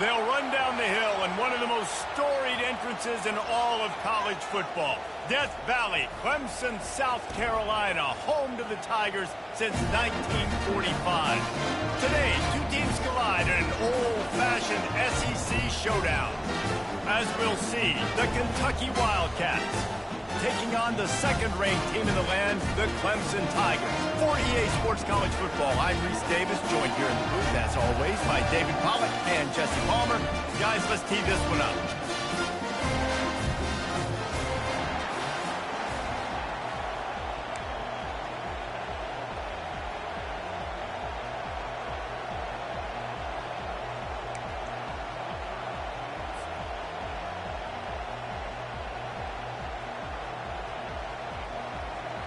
They'll run down the hill in one of the most storied entrances in all of college football. Death Valley, Clemson, South Carolina, home to the Tigers since 1945. Today, two teams collide in an old-fashioned SEC showdown. As we'll see, the Kentucky Wildcats taking on the second-ranked team in the land, the Clemson Tigers. For EA Sports College Football, I'm Reese Davis, joined here in the booth, as always, by David Pollack and Jesse Palmer. Guys, let's tee this one up.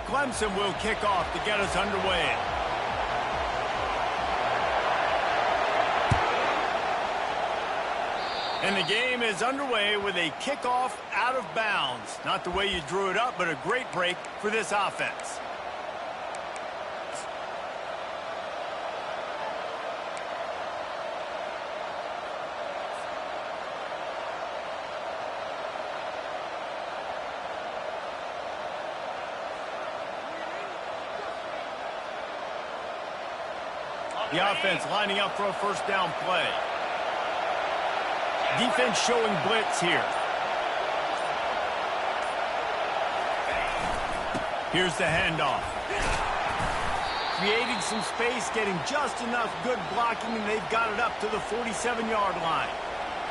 Clemson will kick off to get us underway. And the game is underway with a kickoff out of bounds. Not the way you drew it up, but a great break for this offense. The offense lining up for a first down play. Defense showing blitz here. Here's the handoff. Creating some space, getting just enough good blocking, and they've got it up to the 47-yard line.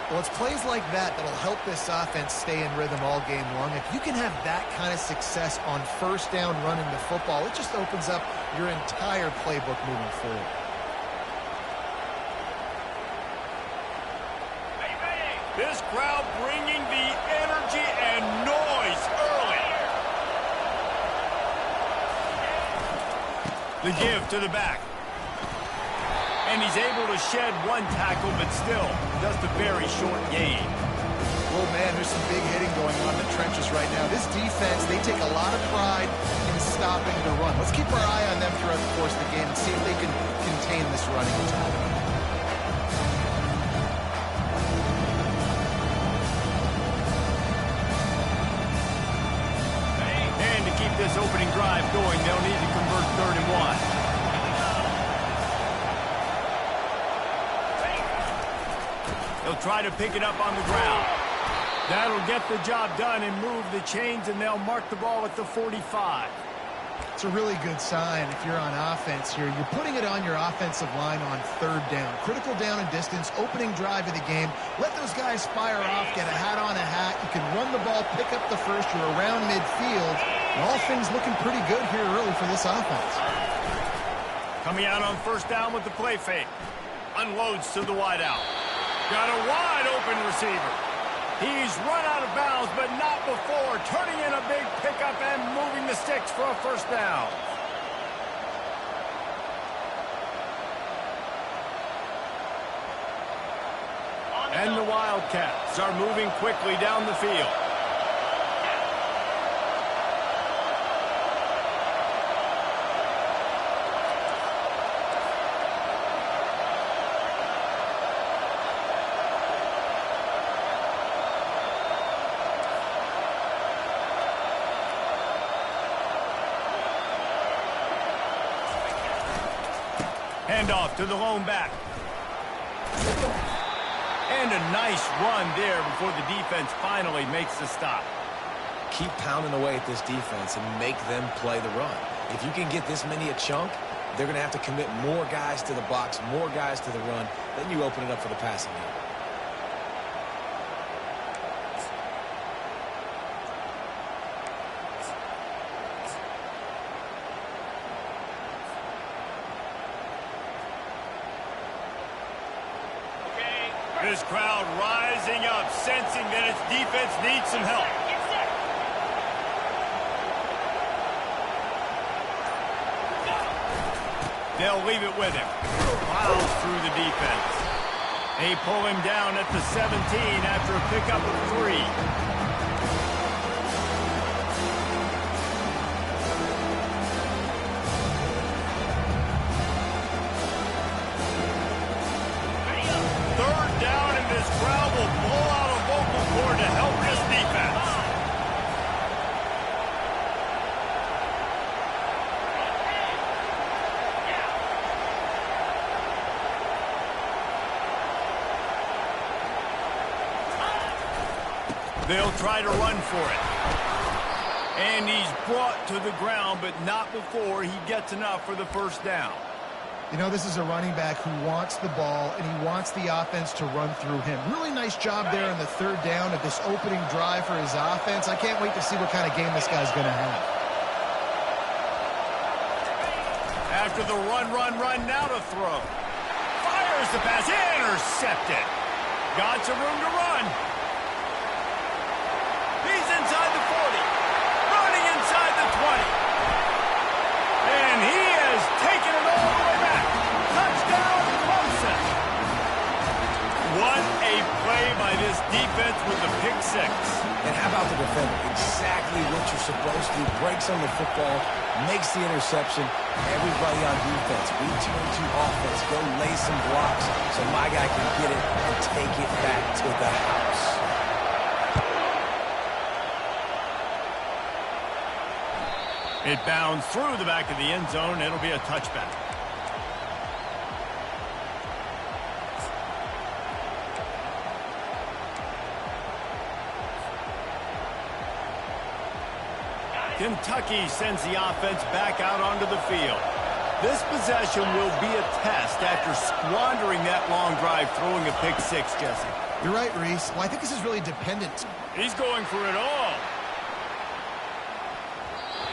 Well, it's plays like that that'll help this offense stay in rhythm all game long. If you can have that kind of success on first down running the football, it just opens up your entire playbook moving forward. This crowd bringing the energy and noise early. The give to the back. And he's able to shed one tackle, but still just a very short gain. Oh, man, there's some big hitting going on in the trenches right now. This defense, they take a lot of pride in stopping the run. Let's keep our eye on them throughout the course of the game and see if they can contain this running attack. This opening drive going, they'll need to convert 3rd and 1. They'll try to pick it up on the ground. That'll get the job done and move the chains, and they'll mark the ball at the 45. It's a really good sign if you're on offense here. You're putting it on your offensive line on 3rd down. Critical down and distance, opening drive of the game. Let those guys fire off, get a hat on a hat. You can run the ball, pick up the first. You're around midfield. And all things looking pretty good here early for this offense. Coming out on first down with the play fake. Unloads to the wideout. Got a wide open receiver. He's run out of bounds, but not before turning in a big pickup and moving the sticks for a first down. And the Wildcats are moving quickly down the field. Handoff to the lone back. And a nice run there before the defense finally makes the stop. Keep pounding away at this defense and make them play the run. If you can get this many a chunk, they're going to have to commit more guys to the box, more guys to the run. Then you open it up for the passing game. This crowd rising up, sensing that its defense needs some help. They'll leave it with him. Plows through the defense. They pull him down at the 17 after a pickup of 3. crowd will blow out a vocal cord to help this defense. They'll try to run for it. And he's brought to the ground, but not before he gets enough for the first down. You know, this is a running back who wants the ball, and he wants the offense to run through him. Really nice job there in the third down of this opening drive for his offense. I can't wait to see what kind of game this guy's going to have. After the run, now to throw. Fires the pass, intercepted. Got some room to run. He's inside the 40, running inside the 20. And he has taken it all the way back. Touchdown, Clemson. What a play by this defense with the pick six. And how about the defender? Exactly what you're supposed to do. Breaks on the football, makes the interception. Everybody on defense, we turn to offense. Go lay some blocks so my guy can get it and take it back to the house. It bounds through the back of the end zone. It'll be a touchback. Kentucky sends the offense back out onto the field. This possession will be a test after squandering that long drive, throwing a pick six, Jesse. You're right, Reese. Well, I think this is really dependent. He's going for it all.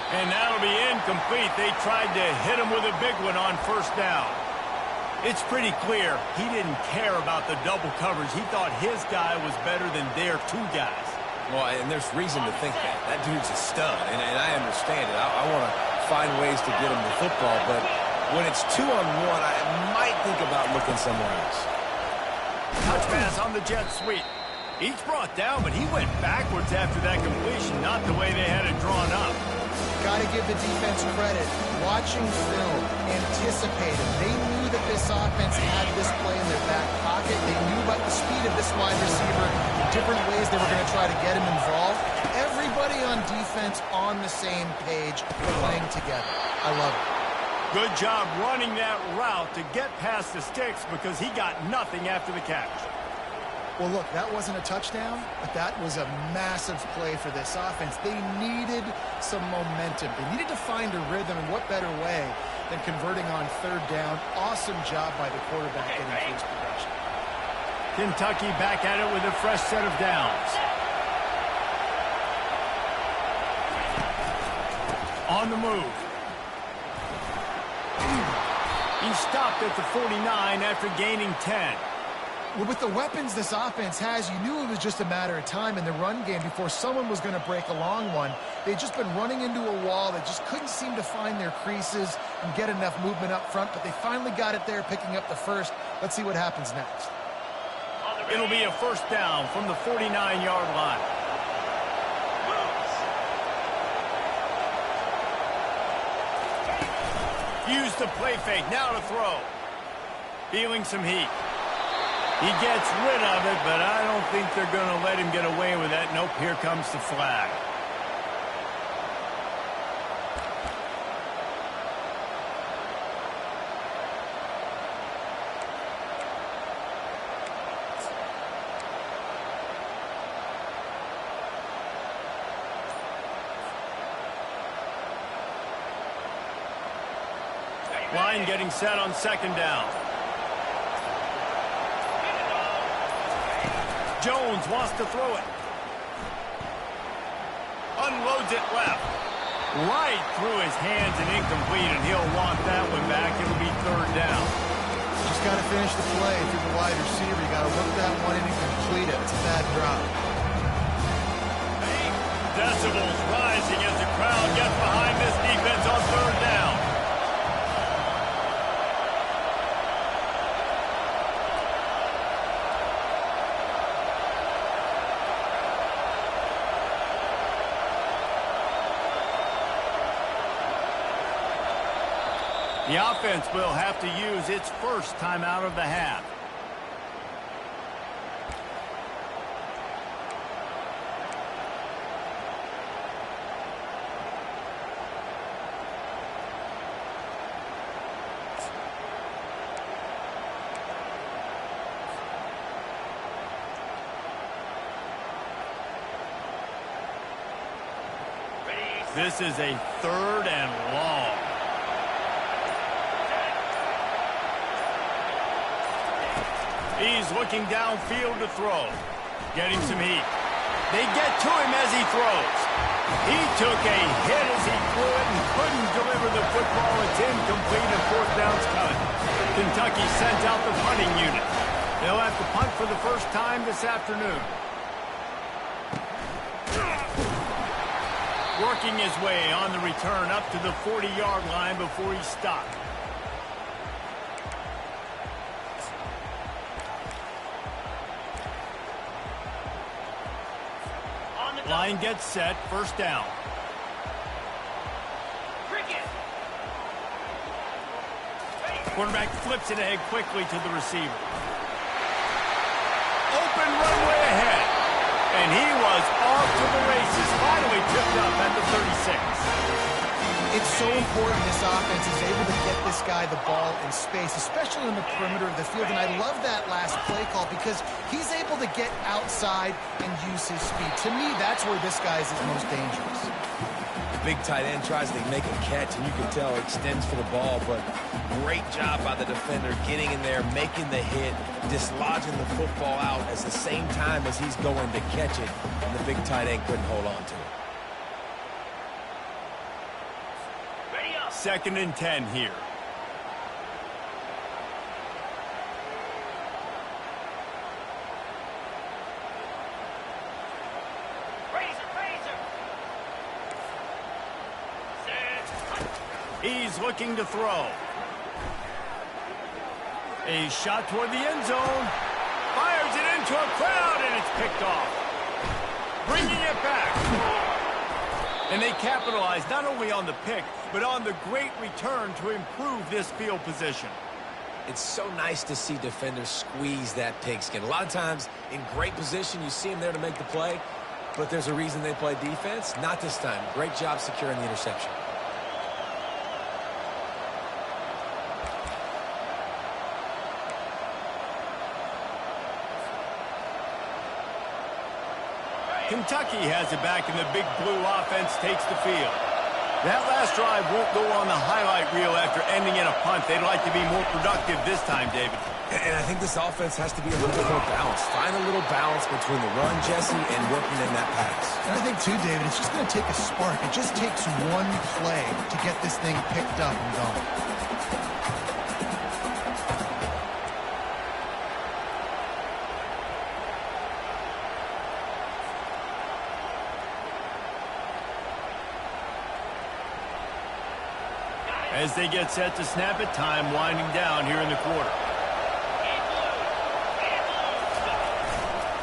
And that'll be incomplete. They tried to hit him with a big one on first down. It's pretty clear he didn't care about the double coverage. He thought his guy was better than their two guys. Well, and there's reason to think that. That dude's a stud, and I understand it. I want to find ways to get him the football, but when it's 2-on-1, I might think about looking somewhere else. Touch pass on the jet sweep. Each brought down, but he went backwards after that completion, not the way they had it drawn up. Got to give the defense credit. Watching film, anticipated. They knew that this offense had this play in their back pocket. They knew about the speed of this wide receiver, the different ways they were going to try to get him involved. Everybody on defense on the same page, playing together. I love it. Good job running that route to get past the sticks because he got nothing after the catch. Well, look, that wasn't a touchdown, but that was a massive play for this offense. They needed some momentum. They needed to find a rhythm, and what better way than converting on third down. Awesome job by the quarterback getting through his progression. Kentucky back at it with a fresh set of downs. On the move. He stopped at the 49 after gaining 10. Well, with the weapons this offense has, you knew it was just a matter of time in the run game before someone was going to break a long one. They'd just been running into a wall. They just couldn't seem to find their creases and get enough movement up front, but they finally got it there, picking up the first. Let's see what happens next. It'll be a first down from the 49-yard line. Use the play fake, now to throw. Feeling some heat. He gets rid of it, but I don't think they're going to let him get away with that. Nope, here comes the flag. Line getting set on second down. Jones wants to throw it. Unloads it left. Right through his hands and incomplete, and he'll want that one back. It'll be third down. Just got to finish the play through the wide receiver. You got to work that one in and complete it. It's a bad drop. Decibels rising as the crowd gets behind this defense on third down. The offense will have to use its first time out of the half. This is a 3rd and long. He's looking downfield to throw. Getting some heat. They get to him as he throws. He took a hit as he threw it and couldn't deliver the football. It's incomplete and 4th down's cut. Kentucky sends out the punting unit. They'll have to punt for the first time this afternoon. Working his way on the return up to the 40-yard line before he stopped. Line gets set, 1st down. Quarterback flips it ahead quickly to the receiver. Open runway ahead. And he was off to the races, finally tripped up at the 36. It's so important this offense is able to get this guy the ball in space, especially in the perimeter of the field. And I love that last play call because he's able to get outside and use his speed. To me, that's where this guy is his most dangerous. The big tight end tries to make a catch, and you can tell he extends for the ball, but great job by the defender getting in there, making the hit, dislodging the football out at the same time as he's going to catch it, and the big tight end couldn't hold on to it. 2nd and 10 here. He's looking to throw. A shot toward the end zone. Fires it into a crowd, and it's picked off. Bringing it back. And they capitalize not only on the pick, but on the great return to improve this field position. It's so nice to see defenders squeeze that pigskin. A lot of times, in great position, you see them there to make the play, but there's a reason they play defense. Not this time. Great job securing the interception. Kentucky has it back, and the big blue offense takes the field. That last drive won't go on the highlight reel after ending in a punt. They'd like to be more productive this time, David. And I think this offense has to be a little bit more balanced. Find a little balance between the run, Jesse, and working in that pass. And I think, too, David, it's just going to take a spark. It just takes one play to get this thing picked up and going. As they get set to snap it, time winding down here in the quarter.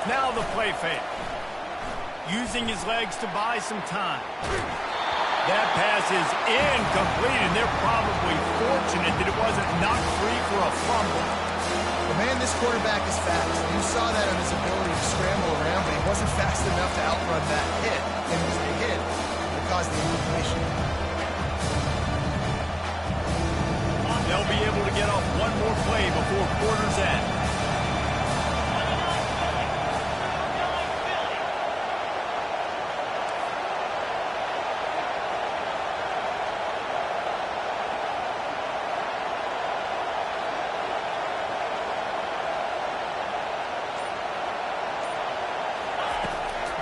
Now the play fake. Using his legs to buy some time. That pass is incomplete, and they're probably fortunate that it wasn't knocked free for a fumble. But man, this quarterback is fast. You saw that on his ability to scramble around, but he wasn't fast enough to outrun that hit. And it was the hit that caused the elimination. They'll be able to get off one more play before quarter's end.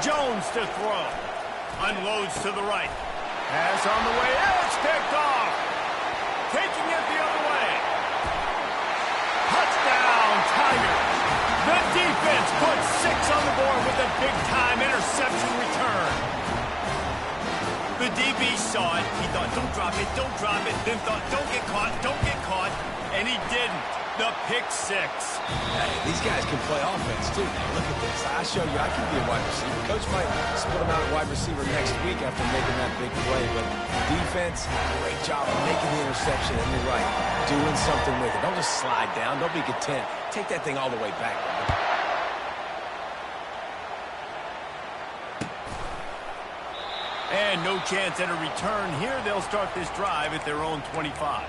Jones to throw. Unloads to the right. Pass on the way. It's picked off. Taking it the other way. Touchdown, Tigers. The defense puts 6 on the board with a big-time interception return. The DB saw it. He thought, don't drop it, don't drop it. Then thought, don't get caught, and he didn't. The pick 6. Hey, these guys can play offense, too. Now, look at this. I show you I can be a wide receiver. Coach might split him out at wide receiver next week after making that big play. But defense, great job of making the interception. And you're right, doing something with it. Don't just slide down. Don't be content. Take that thing all the way back. And no chance at a return here. They'll start this drive at their own 25.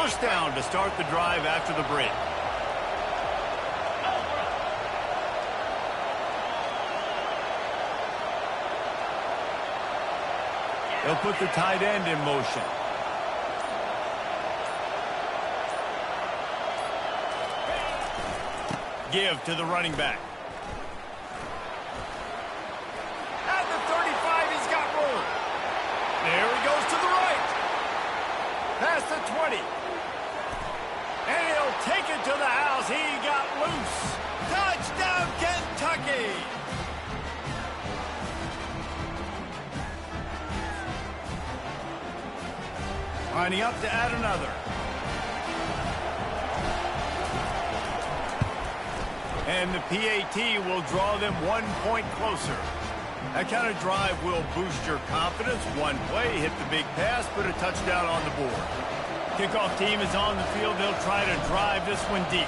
First down to start the drive after the break. They'll put the tight end in motion. Give to the running back. At the 35, he's got room. There he goes to the right. Past the 20. And he'll take it to the house. He got loose. Touchdown, Kentucky! Lining up to add another. And the PAT will draw them 1 point closer. That kind of drive will boost your confidence. One play, hit the big pass, put a touchdown on the board. Kickoff team is on the field. They'll try to drive this one deep.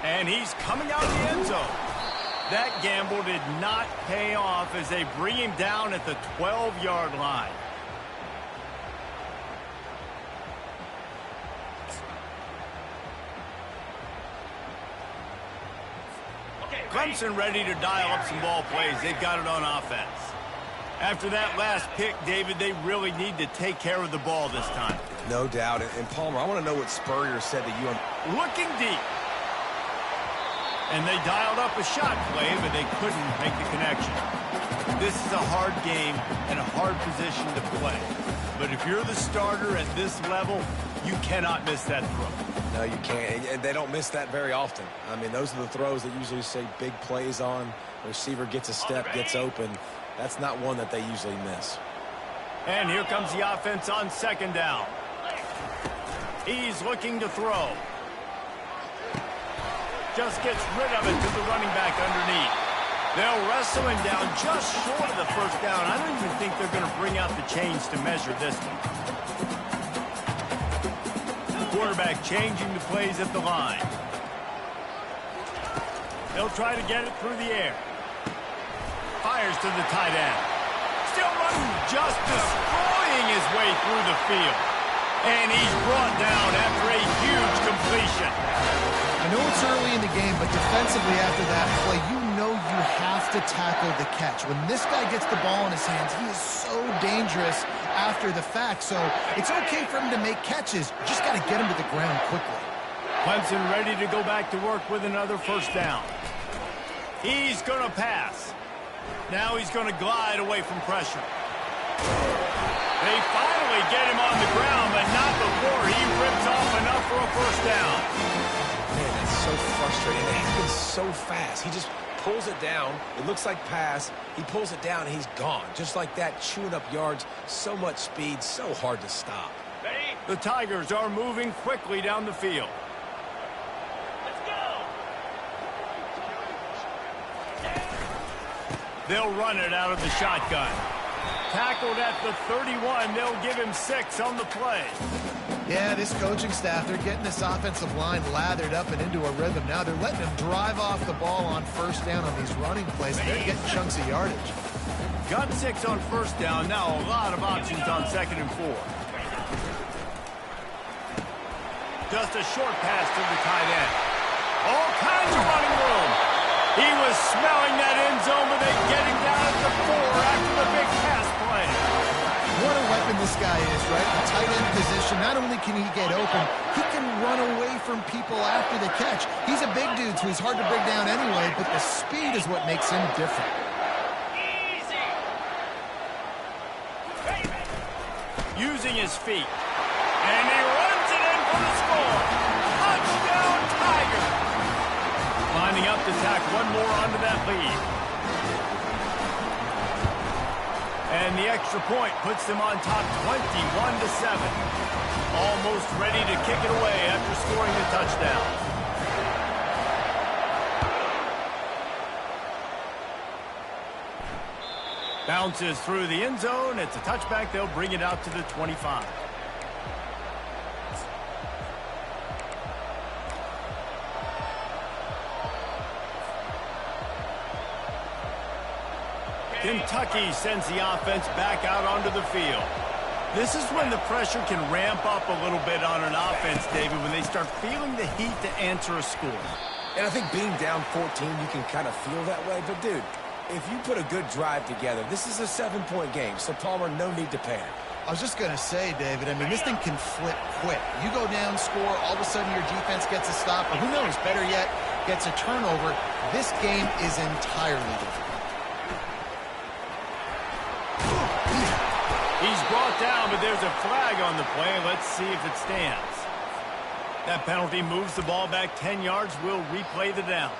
And he's coming out of the end zone. That gamble did not pay off as they bring him down at the 12-yard line. Clemson ready to dial up some ball plays. They've got it on offense. After that last pick, David, they really need to take care of the ball this time. No doubt. And Palmer, I want to know what Spurrier said to you. Looking deep. And they dialed up a shot play, but they couldn't make the connection. This is a hard game and a hard position to play. But if you're the starter at this level, you cannot miss that throw. No, you can't. And they don't miss that very often. I mean, those are the throws that usually say big plays on. The receiver gets a step, gets open. That's not one that they usually miss. And here comes the offense on second down. He's looking to throw. Just gets rid of it to the running back underneath. They'll wrestle him down just short of the first down. I don't even think they're going to bring out the chains to measure this one. Quarterback changing the plays at the line. They'll try to get it through the air. Fires to the tight end. Still running, just destroying his way through the field. And he's brought down after a huge completion. I know it's early in the game, but defensively after that play, you know you have to tackle the catch. When this guy gets the ball in his hands, he is so dangerous after the fact. So it's okay for him to make catches. You just got to get him to the ground quickly. Clemson ready to go back to work with another first down. He's going to pass. Now he's going to glide away from pressure. They finally get him on the ground, but not before he rips off enough for a first down. Man, that's so frustrating. It happens so fast. He just pulls it down. It looks like pass. He pulls it down, and he's gone. Just like that, chewing up yards. So much speed, so hard to stop. The Tigers are moving quickly down the field. Let's go. They'll run it out of the shotgun. Tackled at the 31. They'll give him 6 on the play. Yeah, this coaching staff, they're getting this offensive line lathered up and into a rhythm. Now they're letting them drive off the ball on first down on these running plays. They're getting chunks of yardage. Got 6 on first down. Now a lot of options on 2nd and 4. Just a short pass to the tight end. All kinds of running room. He was smelling that end zone, but they get him down at the 4 after the big pass play. What a weapon this guy is, right? The tight end position, not only can he get open, he can run away from people after the catch. He's a big dude, so he's hard to bring down anyway, but the speed is what makes him different. Easy. Using his feet. And he runs it in for the score. Touchdown, Tiger. Lining up to tack one more onto that lead. And the extra point puts them on top 21-7. Almost ready to kick it away after scoring the touchdown. Bounces through the end zone. It's a touchback. They'll bring it out to the 25. Kentucky sends the offense back out onto the field. This is when the pressure can ramp up a little bit on an offense, David, when they start feeling the heat to answer a score. And I think being down 14, you can kind of feel that way. But, dude, if you put a good drive together, this is a 7-point game. So, Palmer, no need to panic. I was just going to say, David, I mean, this thing can flip quick. You go down, score, all of a sudden your defense gets a stop, or who knows, better yet, gets a turnover. This game is entirely different. He's brought down, but there's a flag on the play. Let's see if it stands. That penalty moves the ball back 10 yards. We'll replay the down.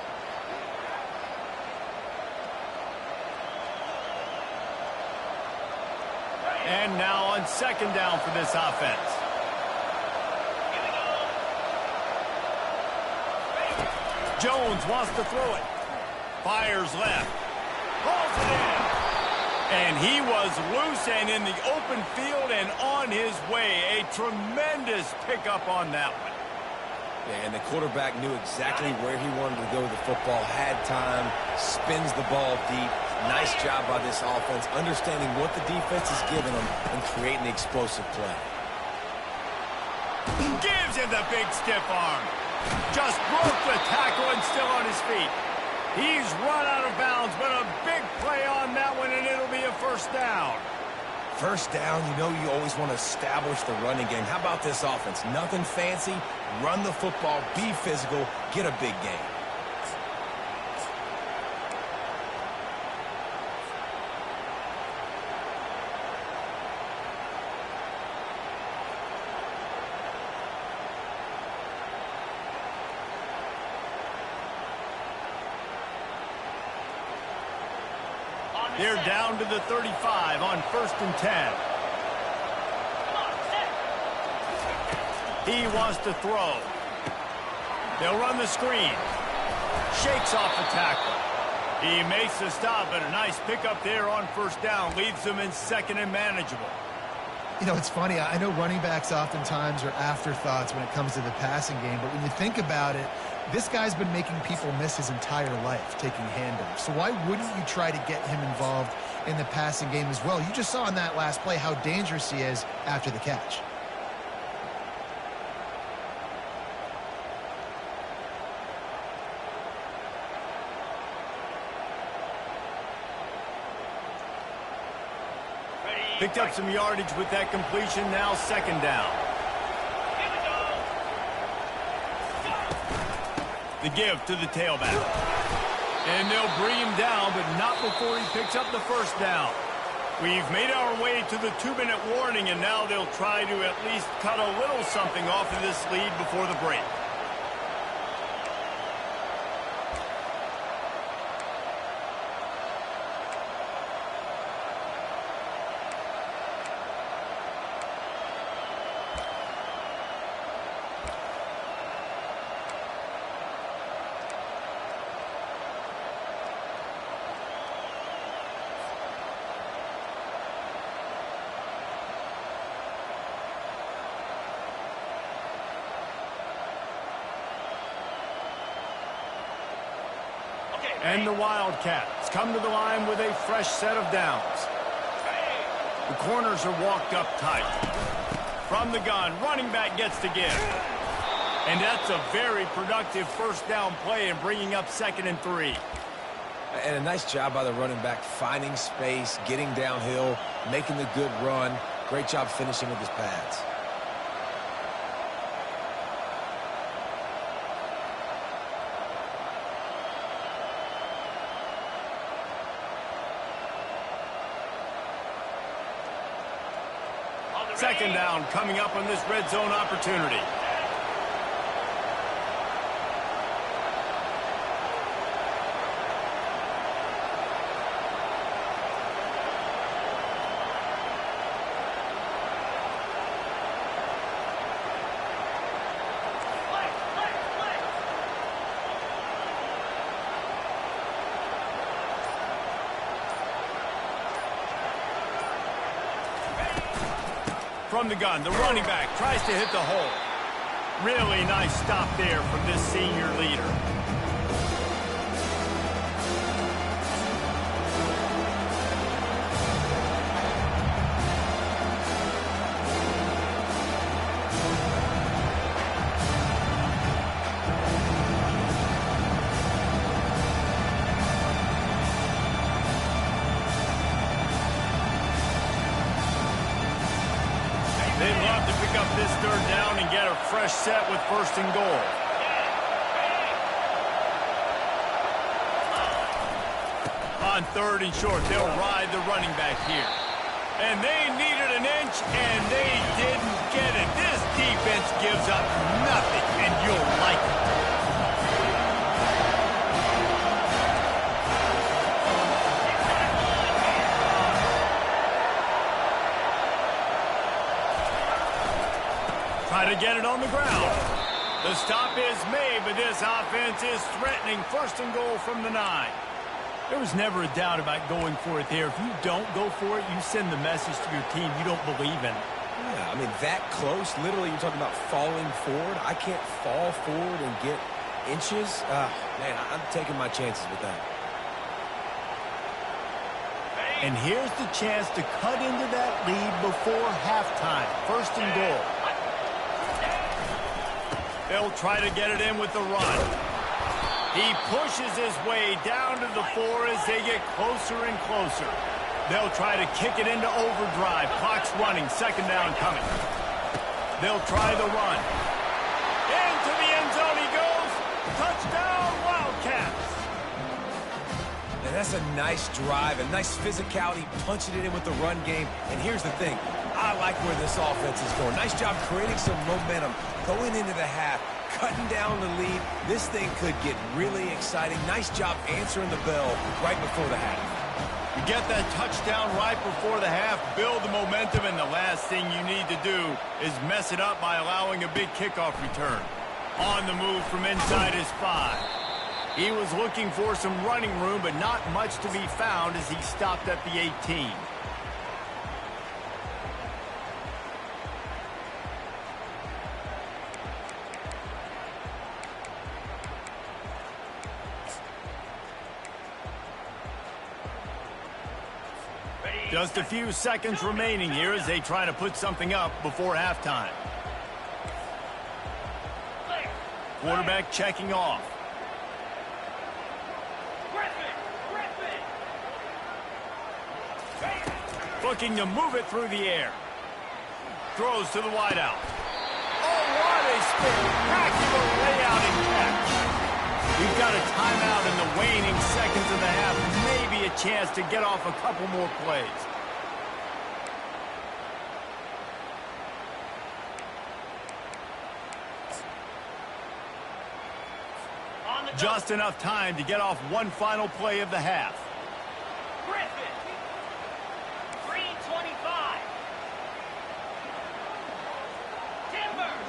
And now on second down for this offense. Jones wants to throw it. Fires left. Pulls it in. And he was loose and in the open field and on his way. A tremendous pickup on that one. Yeah, and the quarterback knew exactly where he wanted to go with the football, had time, spins the ball deep. Nice job by this offense, understanding what the defense is giving them and creating the explosive play. Gives him the big stiff arm. Just broke the tackle and still on his feet. He's run out of bounds, but a big play on that one, and it'll be a first down. First down, you know you always want to establish the running game. How about this offense? Nothing fancy. Run the football, be physical, get a big game. They're down to the 35 on 1st and 10. He wants to throw. They'll run the screen. Shakes off the tackle. He makes the stop, but a nice pickup there on first down. Leaves them in second and manageable. You know, it's funny. I know running backs oftentimes are afterthoughts when it comes to the passing game, but when you think about it, this guy's been making people miss his entire life taking handoffs. So why wouldn't you try to get him involved in the passing game as well? You just saw in that last play how dangerous he is after the catch. Picked up some yardage with that completion. Now second down. The give to the tailback. And they'll bring him down, but not before he picks up the first down. We've made our way to the 2-minute warning, and now they'll try to at least cut a little something off of this lead before the break. And the Wildcats come to the line with a fresh set of downs. The corners are walked up tight. From the gun, running back gets to give. And that's a very productive first down play and bringing up 2nd and 3. And a nice job by the running back, finding space, getting downhill, making the good run. Great job finishing with his pads. Second down coming up on this red zone opportunity. From the gun, the running back tries to hit the hole. Really nice stop there from this senior leader. pick up this third down and get a fresh set with first and goal. On third and short, they'll ride the running back here. And they needed an inch, and they didn't get it. This defense gives up nothing, and you'll like it. Try to get it on the ground. The stop is made, but this offense is threatening first and goal from the 9. There was never a doubt about going for it there. If you don't go for it, you send the message to your team you don't believe in it. Yeah, I mean, that close, literally, you're talking about falling forward. I can't fall forward and get inches. Man, I'm taking my chances with that. And here's the chance to cut into that lead before halftime. First and goal. They'll try to get it in with the run. He pushes his way down to the 4 as they get closer and closer. They'll try to kick it into overdrive. Clock's running. Second down coming. They'll try the run. Into the end zone he goes. Touchdown, Wildcats. And that's a nice drive, a nice physicality, punching it in with the run game. And here's the thing. I like where this offense is going. Nice job creating some momentum going into the half. Cutting down the lead. This thing could get really exciting. Nice job answering the bell right before the half. You get that touchdown right before the half, build the momentum, and the last thing you need to do is mess it up by allowing a big kickoff return. On the move from inside his 5. He was looking for some running room, but not much to be found as he stopped at the 18. Just a few seconds remaining here as they try to put something up before halftime. Quarterback checking off. Looking to move it through the air. Throws to the wideout. Oh, what a spectacular layout and catch. We've got a timeout in the waning seconds of the half. Maybe a chance to get off a couple more plays. Just enough time to get off one final play of the half. Griffin. 3:25. Timbers.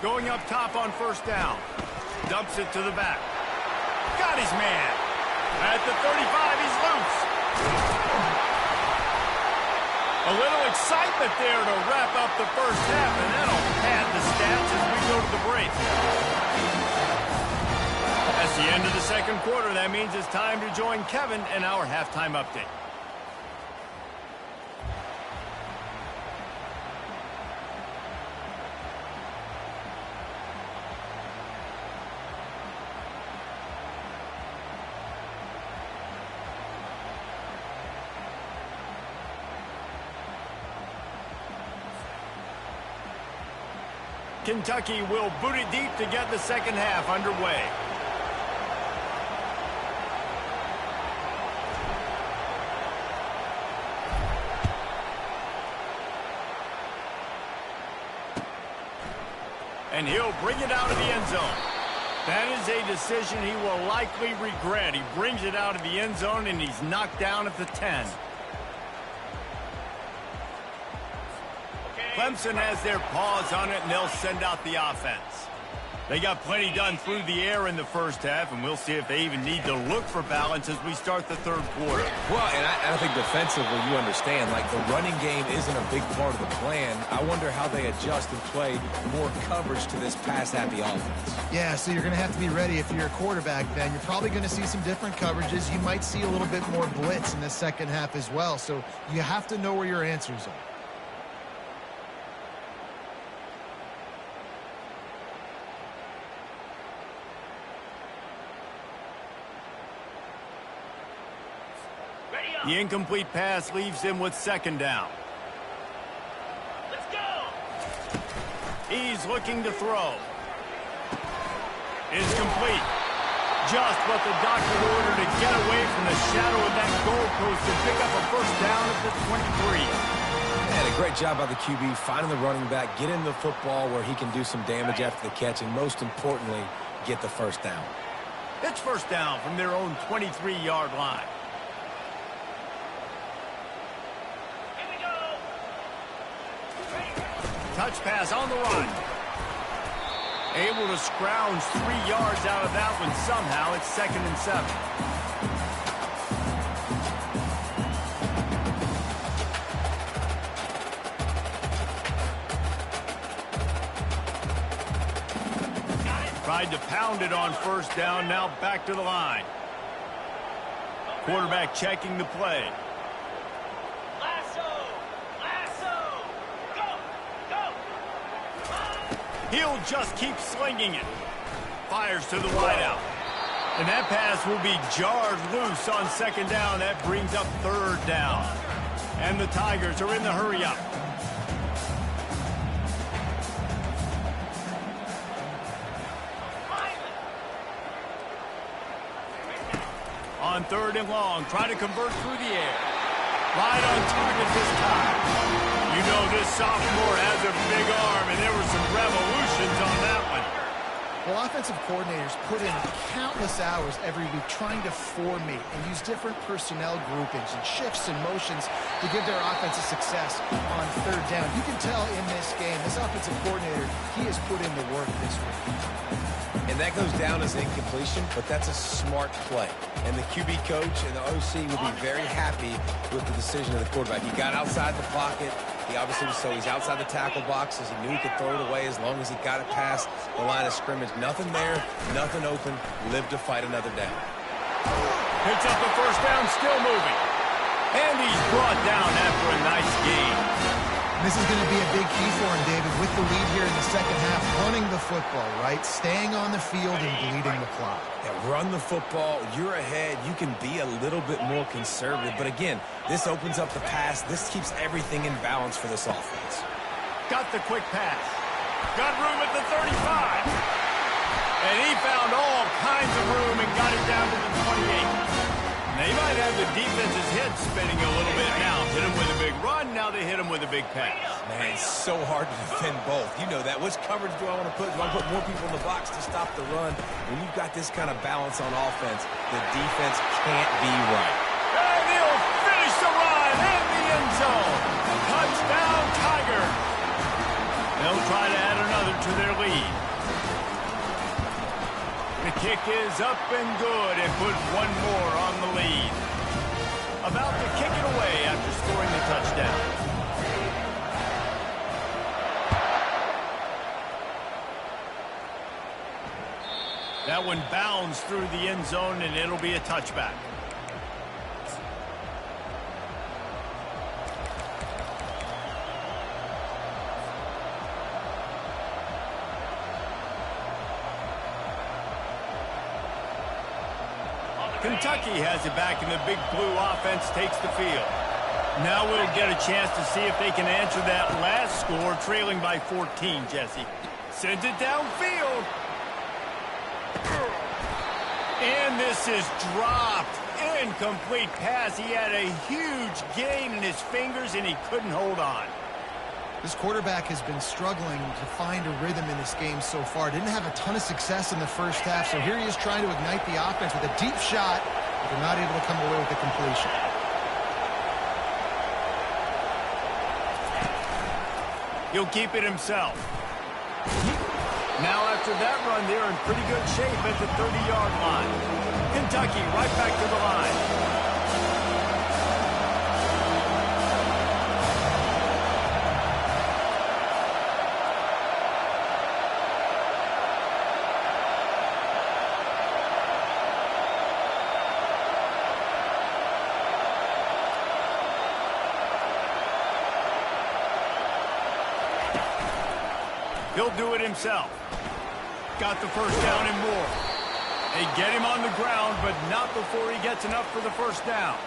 Going up top on first down. Dumps it to the back. Got his man. At the 35, he's loose. A little excitement there to wrap up the first half, and that'll pad the stats as we go to the break. That's the end of the second quarter. That means it's time to join Kevin in our halftime update. Kentucky will boot it deep to get the second half underway. And he'll bring it out of the end zone. That is a decision he will likely regret. He brings it out of the end zone, and he's knocked down at the 10. Clemson has their paws on it, and they'll send out the offense. They got plenty done through the air in the first half, and we'll see if they even need to look for balance as we start the third quarter. Well, and I think defensively, you understand, like the running game isn't a big part of the plan. I wonder how they adjust and play more coverage to this pass-happy offense. Yeah, so you're going to have to be ready if you're a quarterback then. You're probably going to see some different coverages. You might see a little bit more blitz in the second half as well, so you have to know where your answers are. The incomplete pass leaves him with second down. He's looking to throw. It's complete. Just what the doctor ordered to get away from the shadow of that goalpost and pick up a first down at the 23. And a great job by the QB finding the running back, getting the football where he can do some damage after the catch, and most importantly, get the first down. It's first down from their own 23-yard line. Here we go. Touch pass on the run. Able to scrounge 3 yards out of that one somehow. It's 2nd and 7. Tried to pound it on first down. Now back to the line. Quarterback checking the play. He'll just keep slinging it. Fires to the wideout. And that pass will be jarred loose on 2nd down. That brings up 3rd down. And the Tigers are in the hurry-up. On 3rd and long, try to convert through the air. Right on target this time. You know this sophomore has a big arm, and there were some revolutions on that one. Well, offensive coordinators put in countless hours every week trying to formate and use different personnel groupings and shifts and motions to give their offense a success on 3rd down. You can tell in this game, this offensive coordinator, he has put in the work this week. And that goes down as incompletion, but that's a smart play. And the QB coach and the OC will be very happy with the decision of the quarterback. He got outside the pocket. He obviously was, so he's outside the tackle boxes. He knew he could throw it away as long as he got it past the line of scrimmage. Nothing there, nothing open. Live to fight another down. Picks up the first down, still moving. And he's brought down after a nice gain. This is going to be a big key for him, David, with the lead here in the second half, running the football, right? Staying on the field and bleeding the clock. Yeah, run the football. You're ahead. You can be a little bit more conservative. But again, this opens up the pass. This keeps everything in balance for this offense. Got the quick pass. Got room at the 35. And he found all kinds of room and got it down to the 28. They might have the defense's head spinning a little bit now. Hit him with a big run, now they hit him with a big pass. Man, it's so hard to defend both. You know that. Which coverage do I want to put? Do I put more people in the box to stop the run? When you've got this kind of balance on offense, the defense can't be right. And he'll finish the run in the end zone. Touchdown, Tigers. They'll try to add another to their lead. The kick is up and good and put one more on the lead. About to kick it away after scoring the touchdown. That one bounds through the end zone and it'll be a touchback. Kentucky has it back, and the big blue offense takes the field. Now we'll get a chance to see if they can answer that last score, trailing by 14, Jesse. Sends it downfield. And this is dropped. Incomplete pass. He had a huge gain in his fingers, and he couldn't hold on. This quarterback has been struggling to find a rhythm in this game so far. Didn't have a ton of success in the first half, so here he is trying to ignite the offense with a deep shot, but they're not able to come away with the completion. He'll keep it himself. Now after that run, they're in pretty good shape at the 30-yard line. Kentucky right back to the line. He'll do it himself. Got the first down and more. They get him on the ground, but not before he gets enough for the first down.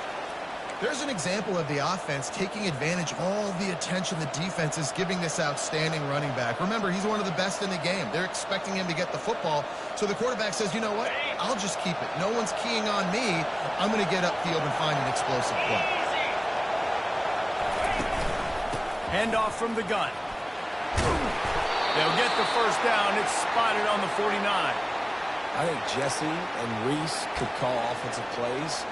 There's an example of the offense taking advantage of all the attention the defense is giving this outstanding running back. Remember, he's one of the best in the game. They're expecting him to get the football. So the quarterback says, you know what? I'll just keep it. No one's keying on me. I'm going to get upfield and find an explosive play. Handoff from the gun. They'll get the first down. It's spotted on the 49. I think Jesse and Reese could call offensive plays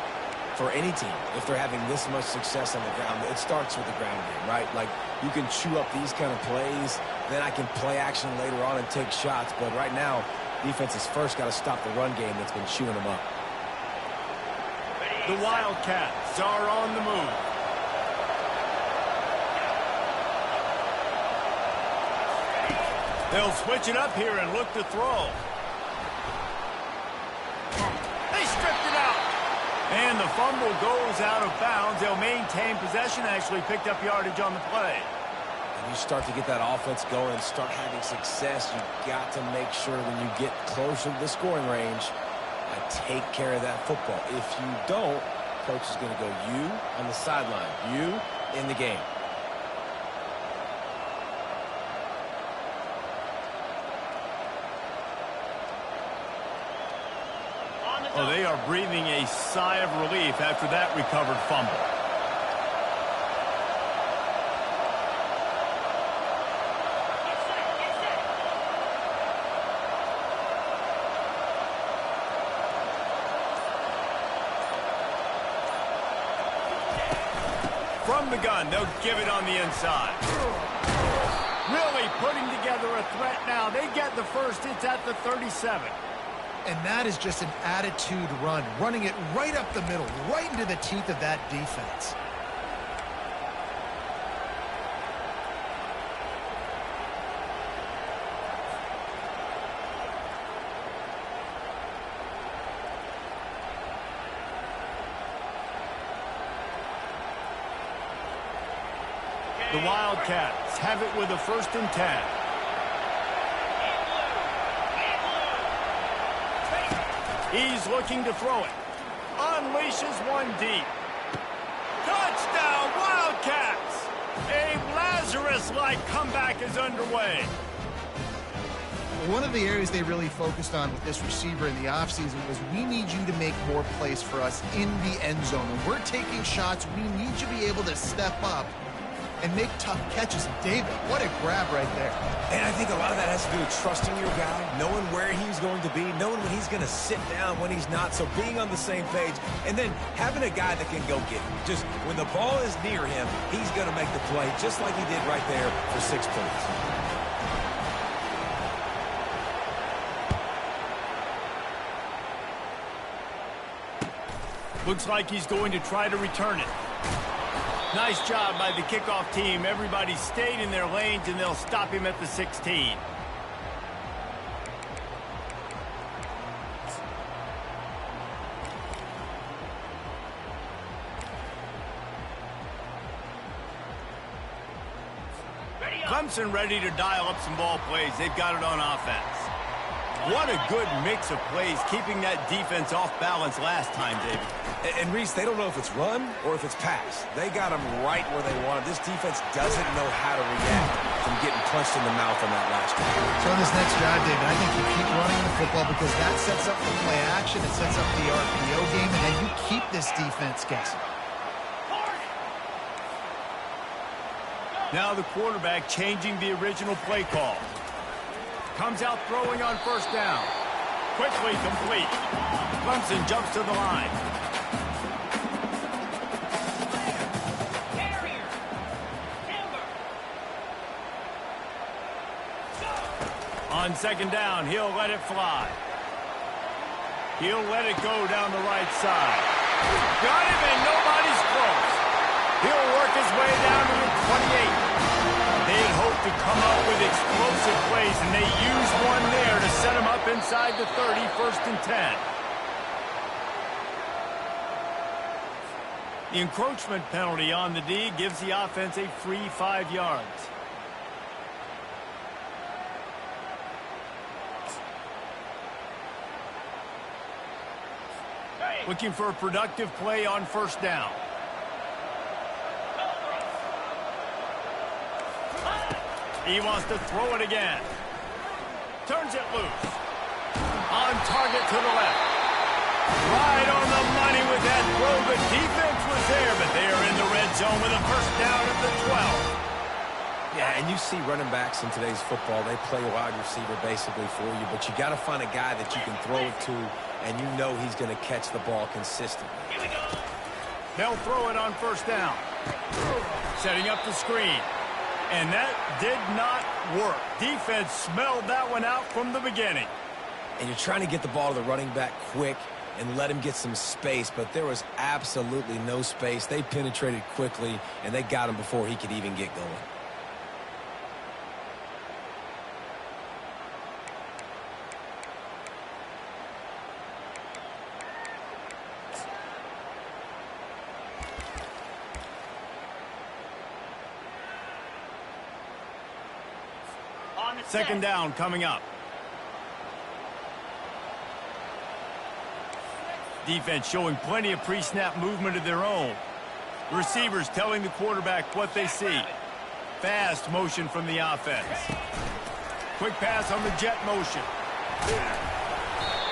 for any team if they're having this much success on the ground. It starts with the ground game, right? Like, you can chew up these kind of plays, then I can play action later on and take shots. But right now, defense has first got to stop the run game that's been chewing them up. The Wildcats are on the move. They'll switch it up here and look to throw. They stripped it out. And the fumble goes out of bounds. They'll maintain possession, actually picked up yardage on the play. When you start to get that offense going and start having success, you've got to make sure when you get closer to the scoring range, take care of that football. If you don't, coach is going to go you on the sideline, you in the game. Oh, they are breathing a sigh of relief after that recovered fumble. From the gun, they'll give it on the inside. Really putting together a threat now. They get the first. It's at the 37. And that is just an attitude run, running it right up the middle, right into the teeth of that defense. The Wildcats have it with a 1st and 10. He's looking to throw it. Unleashes one deep. Touchdown, Wildcats! A Lazarus-like comeback is underway. One of the areas they really focused on with this receiver in the offseason was, we need you to make more plays for us in the end zone. When we're taking shots, we need you to be able to step up and make tough catches. David, what a grab right there. And I think a lot of that has to do with trusting your guy, knowing where he's going to be, knowing when he's going to sit down, when he's not, so being on the same page, and then having a guy that can go get him. Just when the ball is near him, he's going to make the play, just like he did right there for 6 points. Looks like he's going to try to return it. Nice job by the kickoff team. Everybody stayed in their lanes, and they'll stop him at the 16. Clemson ready to dial up some ball plays. They've got it on offense. What a good mix of plays, keeping that defense off balance last time, David. And Reese, they don't know if it's run or if it's pass. They got them right where they want it. This defense doesn't know how to react from getting punched in the mouth on that last one. So in this next drive, David, I think you keep running the football because that sets up the play action, it sets up the RPO game, and then you keep this defense guessing. Now the quarterback changing the original play call. Comes out throwing on 1st down. Quickly complete. Clemson jumps to the line. On 2nd down, he'll let it fly. He'll let it go down the right side. Got him, and nobody's close. He'll work his way down to the 28. They'd hope to come up with explosive plays, and they use one there to set them up inside the 30, 1st and 10. The encroachment penalty on the D gives the offense a free 5 yards. Looking for a productive play on 1st down. He wants to throw it again. Turns it loose. On target to the left. Right on the money with that throw. The defense was there, but they are in the red zone with a first down at the 12. Yeah, and you see running backs in today's football, they play wide receiver basically for you, but you got to find a guy that you can throw it to, and you know he's going to catch the ball consistently. Here we go. They'll throw it on first down. Setting up the screen. And that did not work. Defense smelled that one out from the beginning. And you're trying to get the ball to the running back quick and let him get some space, but there was absolutely no space. They penetrated quickly, and they got him before he could even get going. On the Second set. down coming up. Defense showing plenty of pre-snap movement of their own. The receivers telling the quarterback what they see. Fast motion from the offense. Quick pass on the jet motion.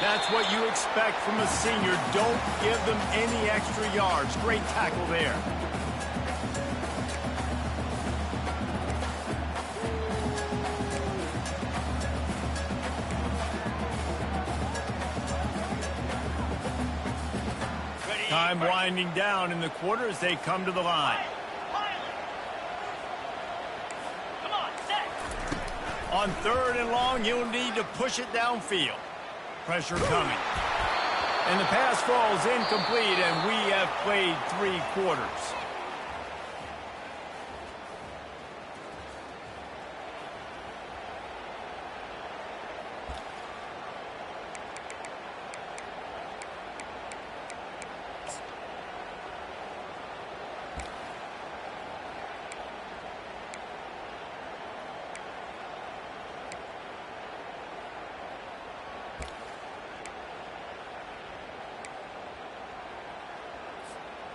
That's what you expect from a senior. Don't give them any extra yards. Great tackle there. Ready. Time winding down in the quarter as they come to the line. Pilot. Come on, set. On third and long, you'll need to push it downfield. Pressure coming. And the pass falls incomplete, and we have played 3 quarters.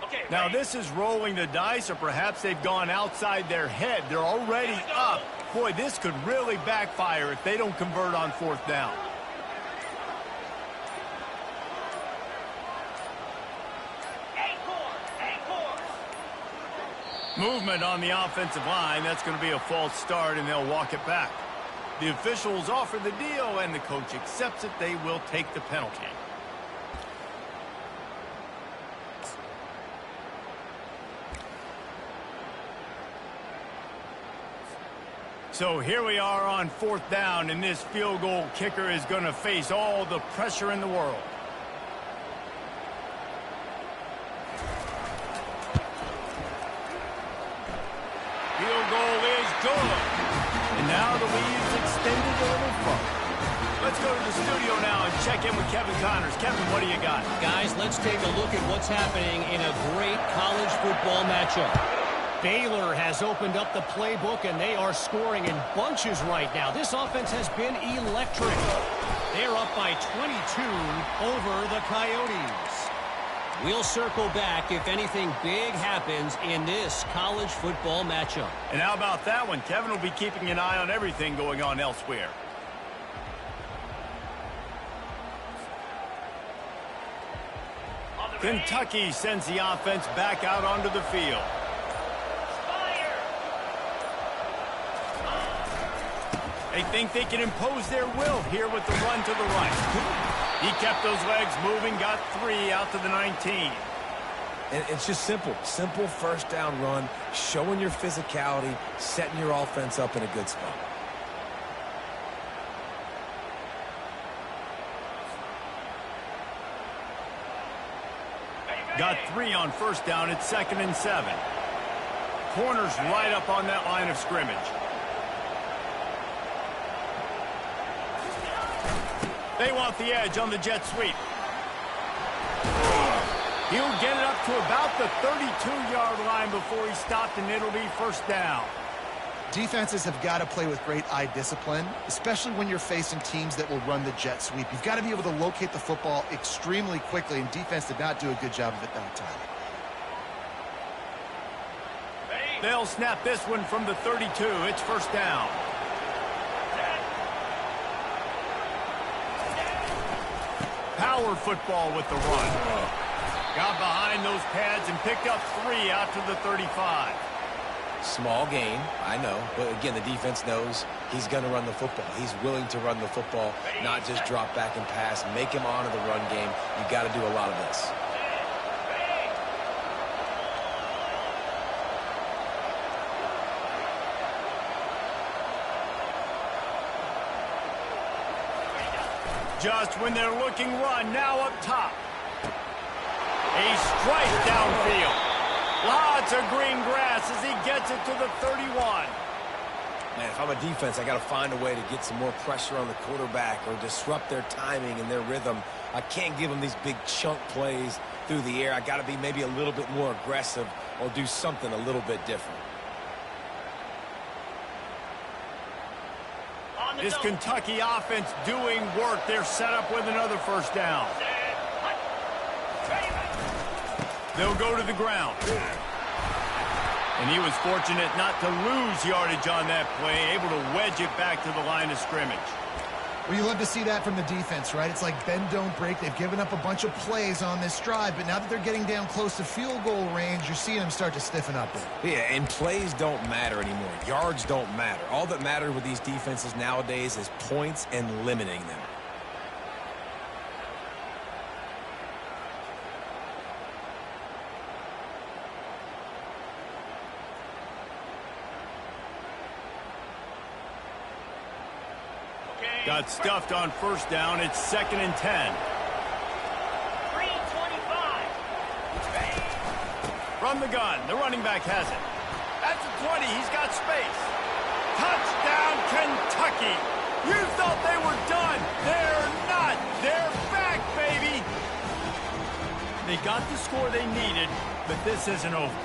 Okay, Now ready. this is rolling the dice, or perhaps they've gone outside their head. They're already up. Boy, this could really backfire if they don't convert on fourth down. Acorn. Movement on the offensive line. That's going to be a false start, and they'll walk it back. The officials offer the deal, and the coach accepts it. They will take the penalty. So here we are on fourth down, and this field goal kicker is going to face all the pressure in the world. Field goal is good. And now the lead's extended a little further. Let's go to the studio now and check in with Kevin Connors. Kevin, what do you got? Guys, let's take a look at what's happening in a great college football matchup. Baylor has opened up the playbook, and they are scoring in bunches right now. This offense has been electric. They're up by 22 over the Coyotes. We'll circle back if anything big happens in this college football matchup. And how about that one? Kevin will be keeping an eye on everything going on elsewhere. On the ready. Kentucky sends the offense back out onto the field. Fire. They think they can impose their will here with the run to the right. He kept those legs moving, got 3 out to the 19. And it's just simple. Simple first down run, showing your physicality, setting your offense up in a good spot. Got 3 on first down. It's 2nd and 7. Corners right up on that line of scrimmage. They want the edge on the jet sweep. He'll get it up to about the 32-yard line before he stopped, and it'll be first down. Defenses have got to play with great eye discipline, especially when you're facing teams that will run the jet sweep. You've got to be able to locate the football extremely quickly, and defense did not do a good job of it that time. Ready. They'll snap this one from the 32. It's first down. Power football with the run. Got behind those pads and picked up 3 out to the 35. Small gain, I know. But again, the defense knows he's going to run the football. He's willing to run the football, not just drop back and pass. Make him honor the run game. You got to do a lot of this. Just when they're looking run, now up top. A strike downfield. Lots of green grass as he gets it to the 31. Man, if I'm a defense, I got to find a way to get some more pressure on the quarterback or disrupt their timing and their rhythm. I can't give them these big chunk plays through the air. I got to be maybe a little bit more aggressive or do something a little bit different. This Kentucky offense doing work. They're set up with another first down. They'll go to the ground. And he was fortunate not to lose yardage on that play, able to wedge it back to the line of scrimmage. Well, you love to see that from the defense, right? It's like bend, don't break. They've given up a bunch of plays on this drive, but now that they're getting down close to field goal range, you're seeing them start to stiffen up. Yeah, and plays don't matter anymore. Yards don't matter. All that matters with these defenses nowadays is points and limiting them. Got stuffed on first down. It's 2nd and 10. 3:25. From the gun, the running back has it. At the 20, he's got space. Touchdown, Kentucky. You thought they were done. They're not. They're back, baby. They got the score they needed, but this isn't over.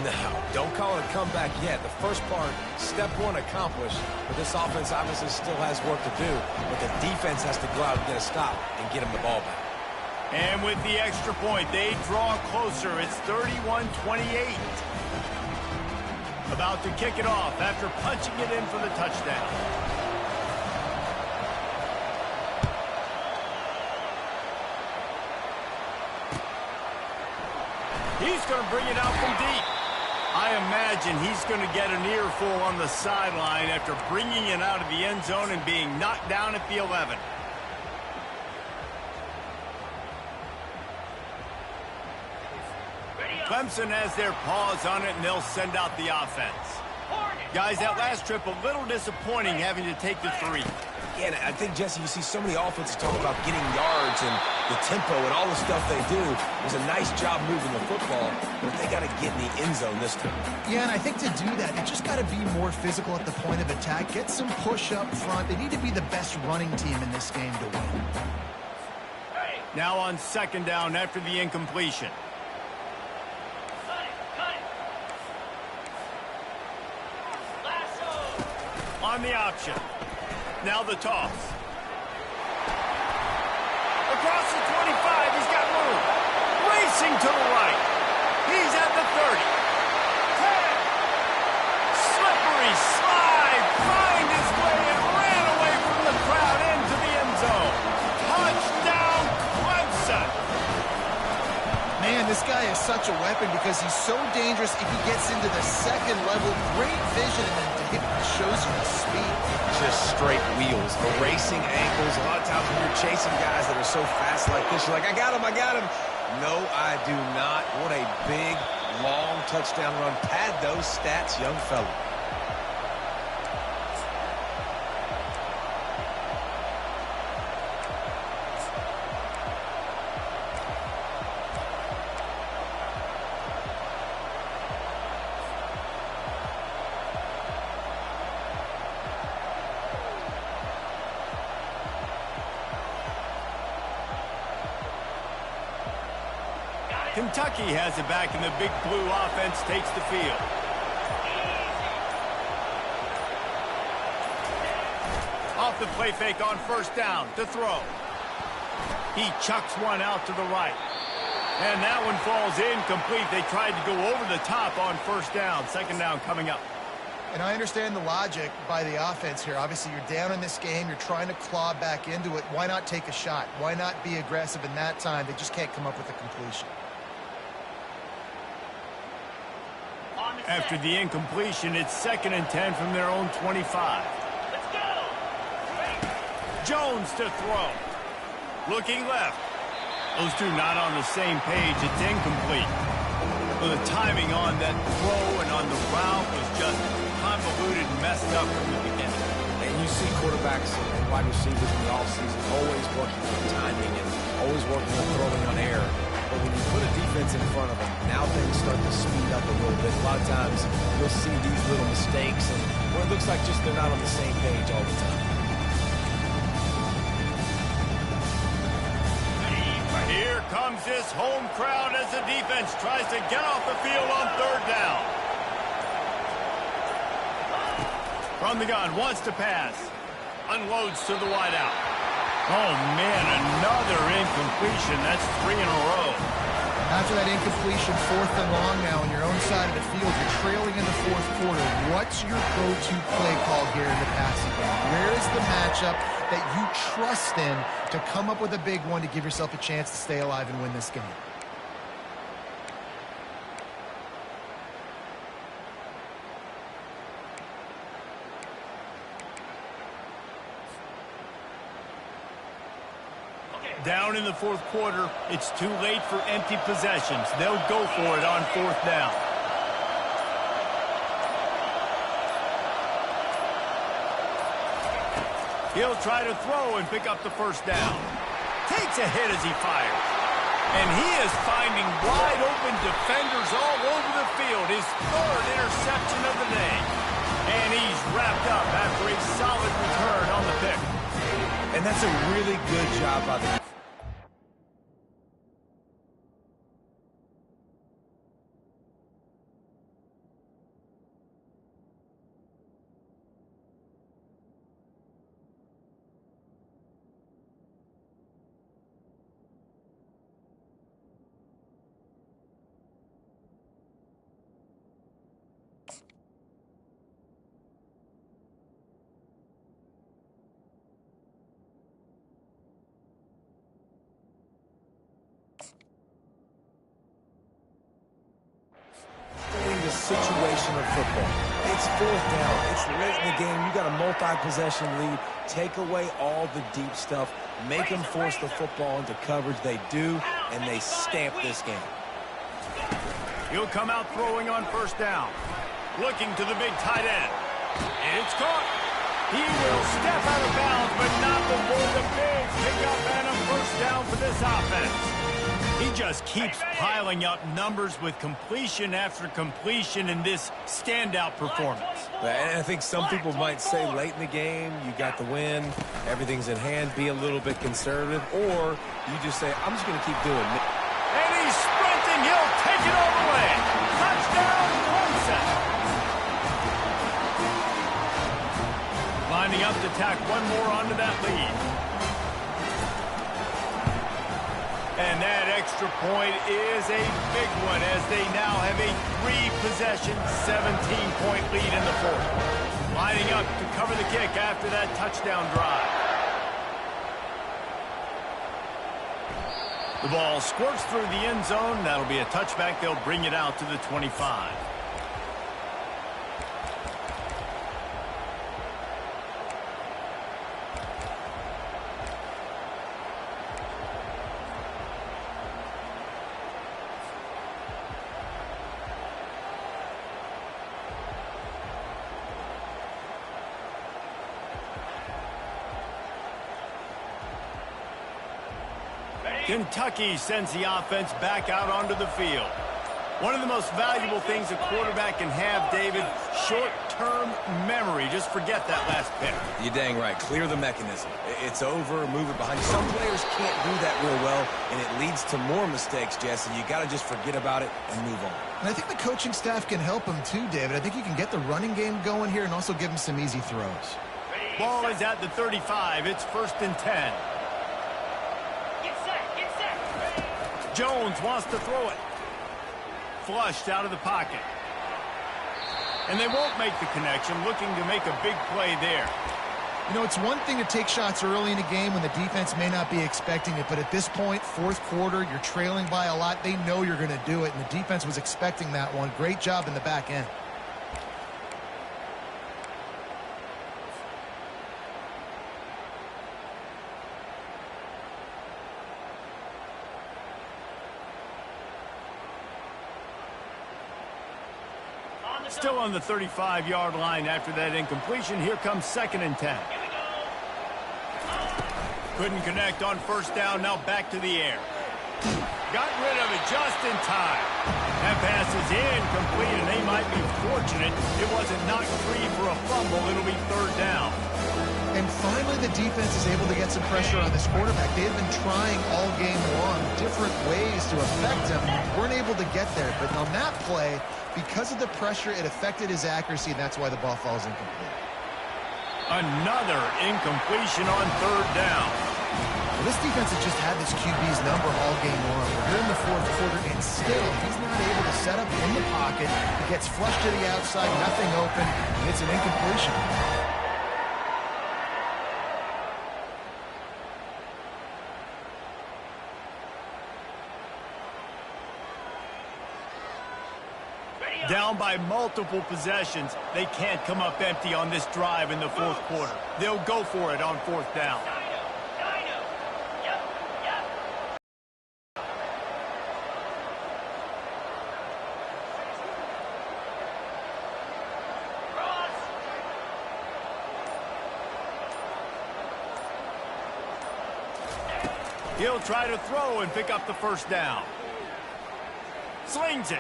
No, don't call it a comeback yet. The first part, step one accomplished, but this offense obviously still has work to do, but the defense has to go out and get a stop and get him the ball back. And with the extra point, they draw closer. It's 31-28. About to kick it off after punching it in for the touchdown. He's going to bring it out from deep. I imagine he's going to get an earful on the sideline after bringing it out of the end zone and being knocked down at the 11. Clemson has their paws on it, and they'll send out the offense. Guys, that last trip, a little disappointing having to take the 3. Yeah, and I think, Jesse, you see so many offenses talk about getting yards and the tempo and all the stuff they do. It was a nice job moving the football, but they got to get in the end zone this time. Yeah, and I think to do that, they just got to be more physical at the point of attack, get some push up front. They need to be the best running team in this game to win. Now on 2nd down after the incompletion. On the option. Now the toss. Across the 25, he's got room. Racing to the right. He's at the 30. 10. Slippery slide. Find his way and ran away from the crowd into the end zone. Touchdown, Clemson. Man, this guy is such a weapon because he's so dangerous if he gets into the second level. Great vision, and it shows you the speed. Just straight wheels, erasing ankles. A lot of times when you're chasing guys that are so fast like this, you're like, I got him, I got him. No, I do not. What a big, long touchdown run. Pad those stats, young fella. Kentucky has it back, and the big blue offense takes the field. Off the play fake on first down to throw. He chucks one out to the right. And that one falls incomplete. They tried to go over the top on first down. Second down coming up. And I understand the logic by the offense here. Obviously, you're down in this game. You're trying to claw back into it. Why not take a shot? Why not be aggressive in that time? They just can't come up with a completion. After the incompletion, it's 2nd and 10 from their own 25. Let's go. Jones to throw. Looking left. Those two not on the same page. It's incomplete. Well, the timing on that throw and on the route was just convoluted and messed up from the beginning. And you see quarterbacks and wide receivers in the offseason always working on timing and always working on throwing on air. But when you put a defense in front of them, now things start to speed up a little bit. A lot of times you'll see these little mistakes and where it looks like just they're not on the same page all the time. Here comes this home crowd as the defense tries to get off the field on third down. From the gun, wants to pass. Unloads to the wideout. Oh, man, another incompletion. That's 3 in a row. After that incompletion, 4th and long now on your own side of the field, you're trailing in the 4th quarter. What's your go-to play call here in the passing game? Where is the matchup that you trust in to come up with a big one to give yourself a chance to stay alive and win this game? Down in the 4th quarter, it's too late for empty possessions. They'll go for it on 4th down. He'll try to throw and pick up the first down. Takes a hit as he fires. And he is finding wide open defenders all over the field. His 3rd interception of the day. And he's wrapped up after a solid return on the pick. And that's a really good job by the situation of football. It's 4th down. It's late in the game. You got a multi-possession lead. Take away all the deep stuff. Make them force the football into coverage. They do, and they stamp this game. He'll come out throwing on first down. Looking to the big tight end. And it's caught. He will step out of bounds, but not before the big pickup and a first down for this offense. He just keeps piling up numbers with completion after completion in this standout performance. And I think some people might say late in the game, you got the win, everything's in hand, be a little bit conservative, or you just say, I'm just going to keep doing it. And he's sprinting. He'll take it all the way. Touchdown, Clemson. Lining up to tack one more onto that lead. And that extra point is a big one as they now have a 3-possession, 17-point lead in the 4th. Lining up to cover the kick after that touchdown drive. The ball squirts through the end zone. That'll be a touchback. They'll bring it out to the 25. Kentucky sends the offense back out onto the field. One of the most valuable things a quarterback can have, David, short-term memory. Just forget that last pick. You're dang right. Clear the mechanism. It's over, move it behind you. Some players can't do that real well, and it leads to more mistakes, Jesse. You got to just forget about it and move on. And I think the coaching staff can help him too, David. I think you can get the running game going here and also give him some easy throws. Ball is at the 35. It's 1st and 10. Jones wants to throw it. Flushed out of the pocket. And they won't make the connection, looking to make a big play there. You know, it's one thing to take shots early in a game when the defense may not be expecting it, but at this point, fourth quarter, you're trailing by a lot. They know you're going to do it, and the defense was expecting that one. Great job in the back end. Still on the 35-yard line after that incompletion. Here comes 2nd and 10. Couldn't connect on first down. Now back to the air. Got rid of it just in time. That pass is incomplete, and they might be fortunate it wasn't knocked free for a fumble. It'll be 3rd down. And finally, the defense is able to get some pressure on this quarterback. They've been trying all game long different ways to affect him. Weren't able to get there. But on that play, because of the pressure, it affected his accuracy, and that's why the ball falls incomplete. Another incompletion on 3rd down. Well, this defense has just had this QB's number all game long. We're here in the fourth quarter, and still, he's not able to set up in the pocket. He gets flushed to the outside, nothing open, and it's an incompletion. Down by multiple possessions. They can't come up empty on this drive in the fourth quarter. They'll go for it on 4th down. He'll try to throw and pick up the 1st down. Slings it.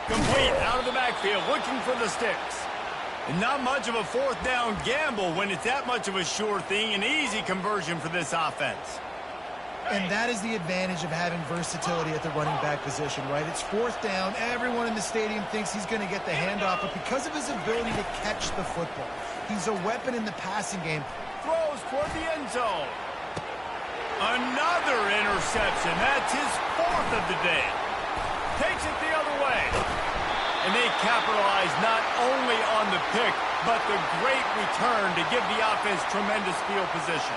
Complete out of the backfield, looking for the sticks. And not much of a 4th down gamble when it's that much of a sure thing. An easy conversion for this offense. And that is the advantage of having versatility at the running back position, right? It's 4th down. Everyone in the stadium thinks he's going to get the handoff, but because of his ability to catch the football, he's a weapon in the passing game. Throws toward the end zone. Another interception. That's his 4th of the day. Takes it the other way. And they capitalize not only on the pick, but the great return to give the offense tremendous field position.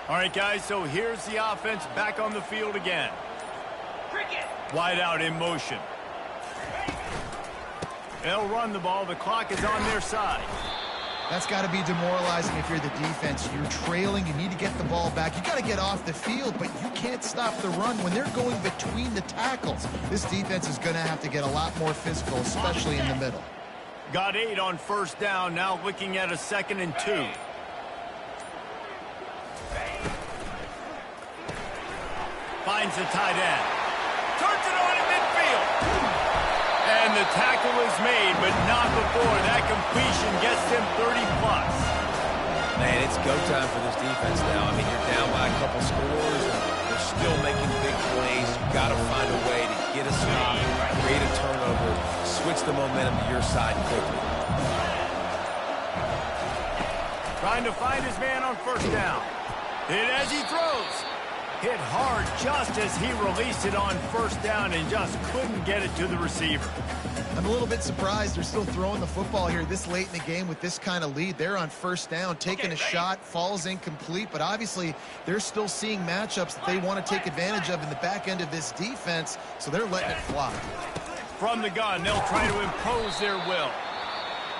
All right, guys, so here's the offense back on the field again. Wide out in motion. They'll run the ball. The clock is on their side. That's got to be demoralizing if you're the defense. You're trailing. You need to get the ball back. You got to get off the field, but you can't stop the run when they're going between the tackles. This defense is going to have to get a lot more physical, especially in the middle. Got 8 on 1st down. Now looking at a 2nd and 2. Finds the tight end. Turns it on in midfield. And the tackle is made, but not before that completion gets them 30-plus. Man, it's go time for this defense now. I mean, you're down by a couple scores. They're still making big plays. You've got to find a way to get a stop, create a turnover, switch the momentum to your side quickly. Trying to find his man on 1st down. Hit as he throws. Hit hard just as he released it on 1st down and just couldn't get it to the receiver. I'm a little bit surprised they're still throwing the football here this late in the game with this kind of lead. They're on 1st down, taking a shot, falls incomplete, but obviously they're still seeing matchups that they want to take advantage of in the back end of this defense, so they're letting it fly. From the gun, they'll try to impose their will.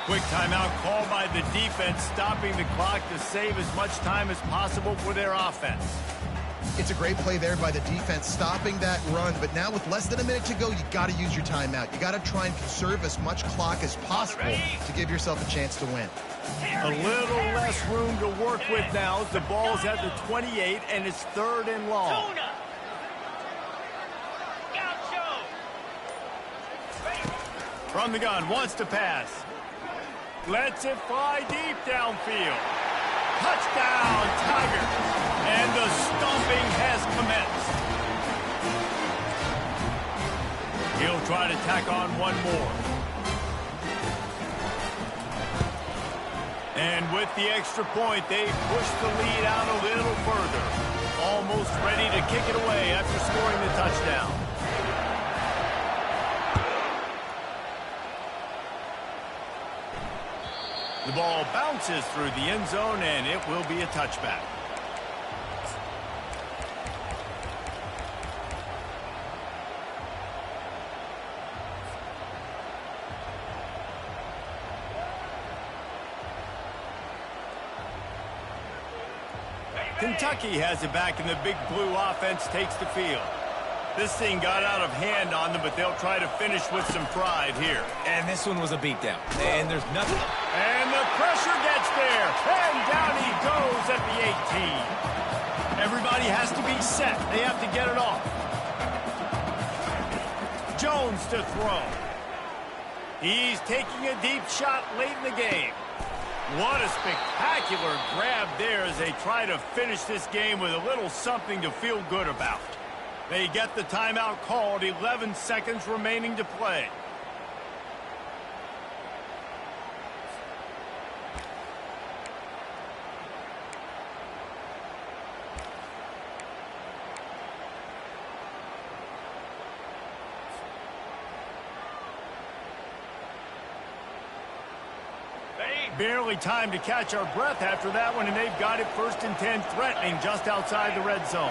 Quick timeout called by the defense, stopping the clock to save as much time as possible for their offense. It's a great play there by the defense, stopping that run. But now with less than a minute to go, you got to use your timeout. You got to try and conserve as much clock as possible to give yourself a chance to win. A little less room to work with now as the ball's at the 28 and it's 3rd and long. From the gun, wants to pass. Lets it fly deep downfield. Touchdown, Tigers. And the stomping has commenced. He'll try to tack on one more. And with the extra point, they push the lead out a little further. Almost ready to kick it away after scoring the touchdown. The ball bounces through the end zone, and it will be a touchback. Kentucky has it back, and the Big Blue offense takes the field. This thing got out of hand on them, but they'll try to finish with some pride here. And this one was a beatdown. And there's nothing. And the pressure gets there. And down he goes at the 18. Everybody has to be set. They have to get it off. Jones to throw. He's taking a deep shot late in the game. What a spectacular grab there as they try to finish this game with a little something to feel good about. They get the timeout called, 11 seconds remaining to play. Barely time to catch our breath after that one, and they've got it 1st and 10, threatening just outside the red zone.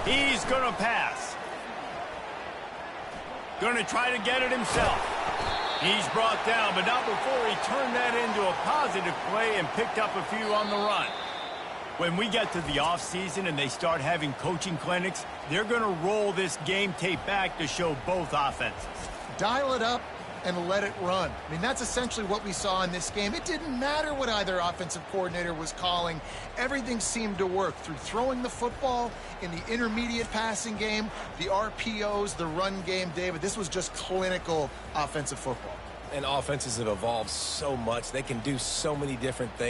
He's going to pass. Going to try to get it himself. He's brought down, but not before he turned that into a positive play and picked up a few on the run. When we get to the offseason and they start having coaching clinics, they're going to roll this game tape back to show both offenses. Dial it up and let it run. I mean, that's essentially what we saw in this game. It didn't matter what either offensive coordinator was calling. Everything seemed to work through throwing the football in the intermediate passing game, the RPOs, the run game. David, this was just clinical offensive football. And offenses have evolved so much. They can do so many different things.